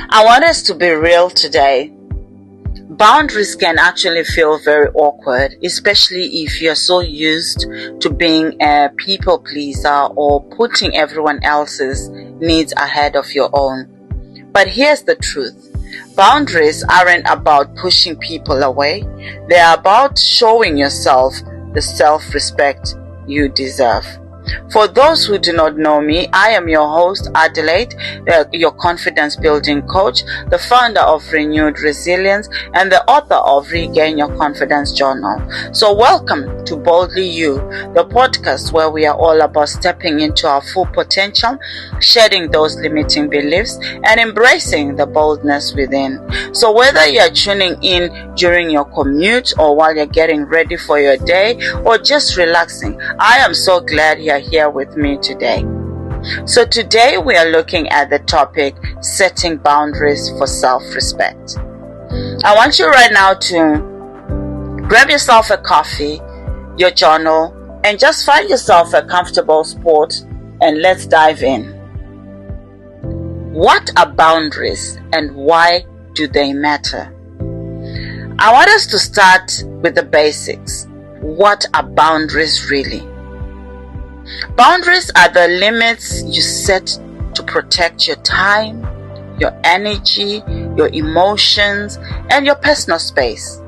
I want us to be real today. Boundaries can actually feel very awkward, especially if you're so used to being a people pleaser or putting everyone else's needs ahead of your own. But here's the truth. Boundaries aren't about pushing people away. They're about showing yourself the self-respect you deserve. For those who do not know me, I am your host, Adelaide, your confidence building coach, the founder of Renewed Resilience, and the author of Regain Your Confidence Journal. So welcome to Boldly You, the podcast where we are all about stepping into our full potential, shedding those limiting beliefs, and embracing the boldness within. So whether you're tuning in during your commute or while you're getting ready for your day or just relaxing, I am so glad you're here with me today. So today we are looking at the topic setting boundaries for self-respect. I want you right now to grab yourself a coffee, your journal, and just find yourself a comfortable spot and let's dive in. What are boundaries and why do they matter? I want us to start with the basics. What are boundaries really? Boundaries are the limits you set to protect your time, your energy, your emotions, and your personal space.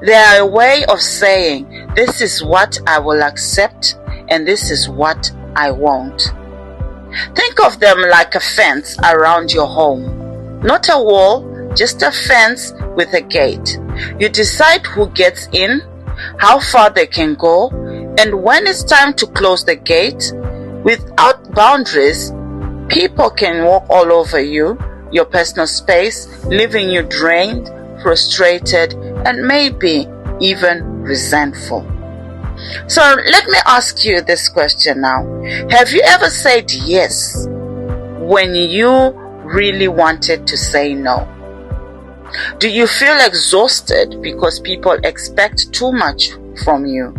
They are a way of saying, this is what I will accept and this is what I won't. Think of them like a fence around your home. Not a wall, just a fence with a gate. You decide who gets in, how far they can go, and when it's time to close the gate. Without boundaries, people can walk all over you, your personal space, leaving you drained, frustrated, and maybe even resentful. So let me ask you this question now. Have you ever said yes when you really wanted to say no? Do you feel exhausted because people expect too much from you?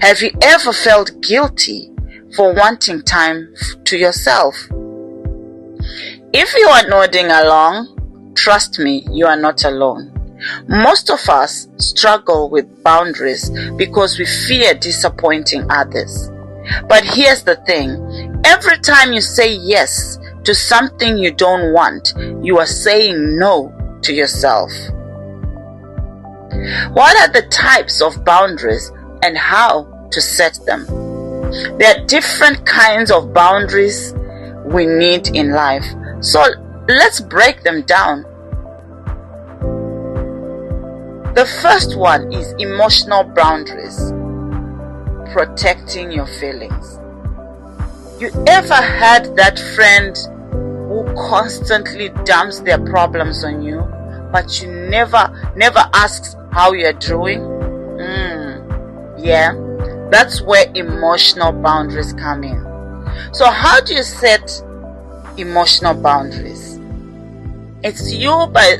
Have you ever felt guilty for wanting time to yourself? If you are nodding along, trust me, you are not alone. Most of us struggle with boundaries because we fear disappointing others. But here's the thing. Every time you say yes to something you don't want, you are saying no to yourself. What are the types of boundaries and how to set them? There are different kinds of boundaries we need in life. So let's break them down. The first one is emotional boundaries, protecting your feelings. You ever had that friend who constantly dumps their problems on you, but you never asks how you're doing? Yeah, that's where emotional boundaries come in. So how do you set emotional boundaries? It's you by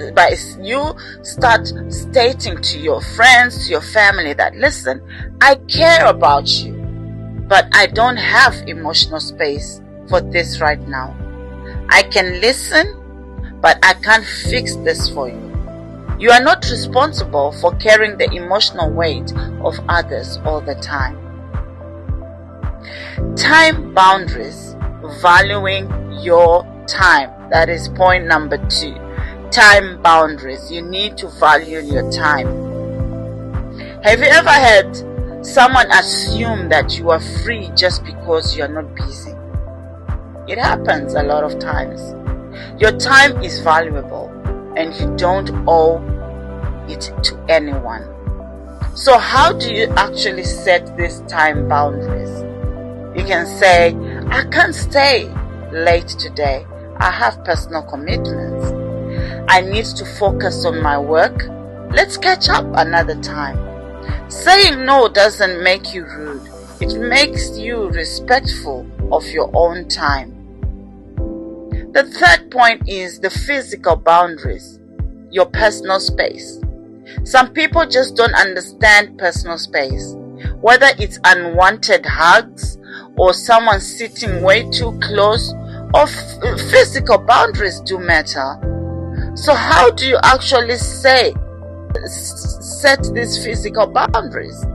you start stating to your friends, to your family that, listen, I care about you, but I don't have emotional space for this right now. I can listen, but I can't fix this for you. You are not responsible for carrying the emotional weight of others all the time. Time boundaries, valuing your time. That is point number 2. Time boundaries. You need to value your time. Have you ever had someone assume that you are free just because you are not busy? It happens a lot of times. Your time is valuable and you don't owe it to anyone. So how do you actually set these time boundaries? You can say, I can't stay late today. I have personal commitments. I need to focus on my work. Let's catch up another time. Saying no doesn't make you rude. It makes you respectful of your own time. The third point is the physical boundaries, your personal space. Some people just don't understand personal space. Whether it's unwanted hugs or someone sitting way too close or physical boundaries do matter. So how do you actually set these physical boundaries?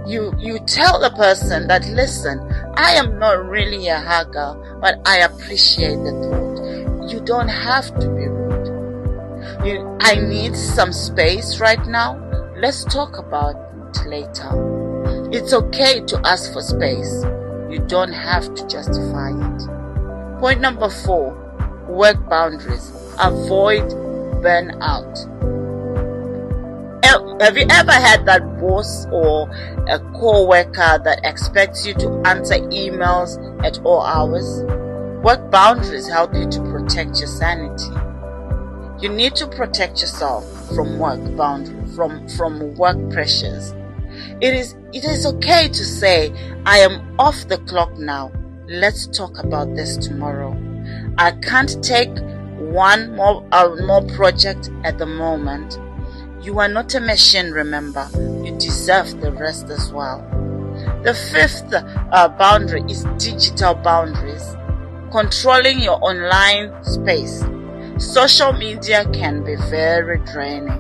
You tell the person that, listen, I am not really a hugger, but I appreciate the thought. You don't have to be rude. I need some space right now. Let's talk about it later. It's okay to ask for space. You don't have to justify it. Point number 4, work boundaries. Avoid burnout. Have you ever had that boss or a co-worker that expects you to answer emails at all hours? Work boundaries help you to protect your sanity. You need to protect yourself from work boundaries, from work pressures. It is okay to say, I am off the clock now. Let's talk about this tomorrow. I can't take one more project at the moment. You are not a machine, remember. You deserve the rest as well. The 5th boundary is digital boundaries. Controlling your online space. Social media can be very draining.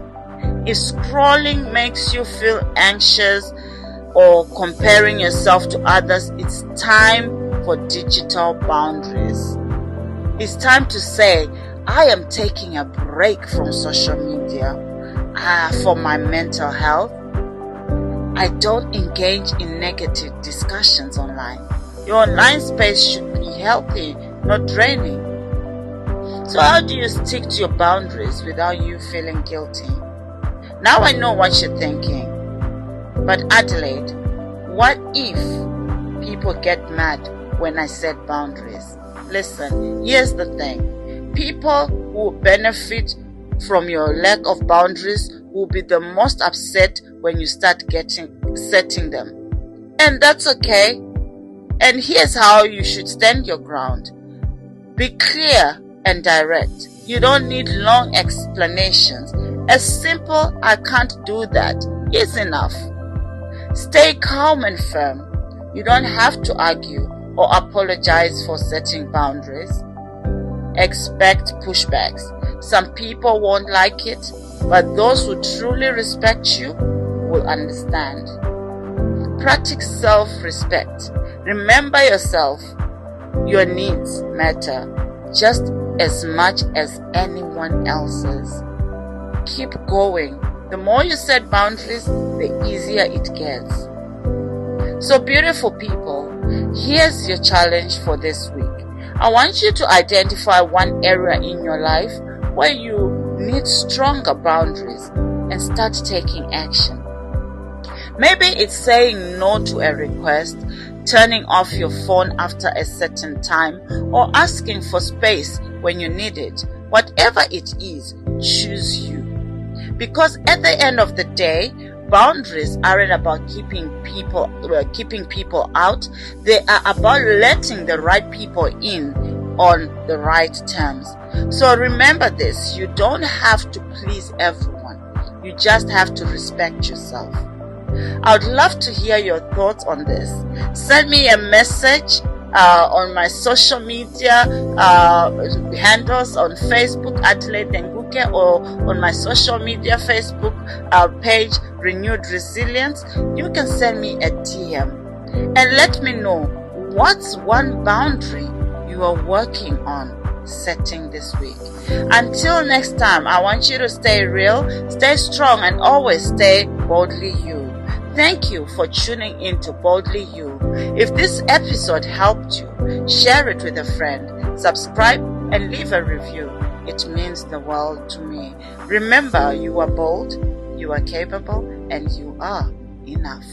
If scrolling makes you feel anxious or comparing yourself to others, it's time for digital boundaries. It's time to say, I am taking a break from social media for my mental health. I don't engage in negative discussions online. Your online space should be healthy, not draining. So how do you stick to your boundaries without you feeling guilty? Now I know what you're thinking. But Adelaide, what if people get mad when I set boundaries? Listen, here's the thing. People who benefit from your lack of boundaries will be the most upset when you start setting them. And that's okay. And here's how you should stand your ground. Be clear and direct. You don't need long explanations. A simple, I can't do that is enough. Stay calm and firm. You don't have to argue or apologize for setting boundaries. Expect pushbacks. Some people won't like it, but those who truly respect you will understand. Practice self-respect. Remember yourself. Your needs matter just as much as anyone else's. Keep going. The more you set boundaries, the easier it gets. So beautiful people, here's your challenge for this week. I want you to identify one area in your life where you need stronger boundaries and start taking action. Maybe it's saying no to a request, turning off your phone after a certain time, or asking for space when you need it. Whatever it is, choose you. Because at the end of the day, boundaries aren't about keeping people out. They are about letting the right people in on the right terms. So remember this, you don't have to please everyone. You just have to respect yourself. I would love to hear your thoughts on this. Send me a message on my social media handles on Facebook, Adelaide Nguke, or on my social media Facebook page, Renewed Resilience. You can send me a DM and let me know what's one boundary you are working on setting this week. Until next time, I want you to stay real, stay strong, and always stay boldly you. Thank you for tuning in to Boldly You. If this episode helped you, share it with a friend, subscribe, and leave a review. It means the world to me. Remember, you are bold, you are capable, and you are enough.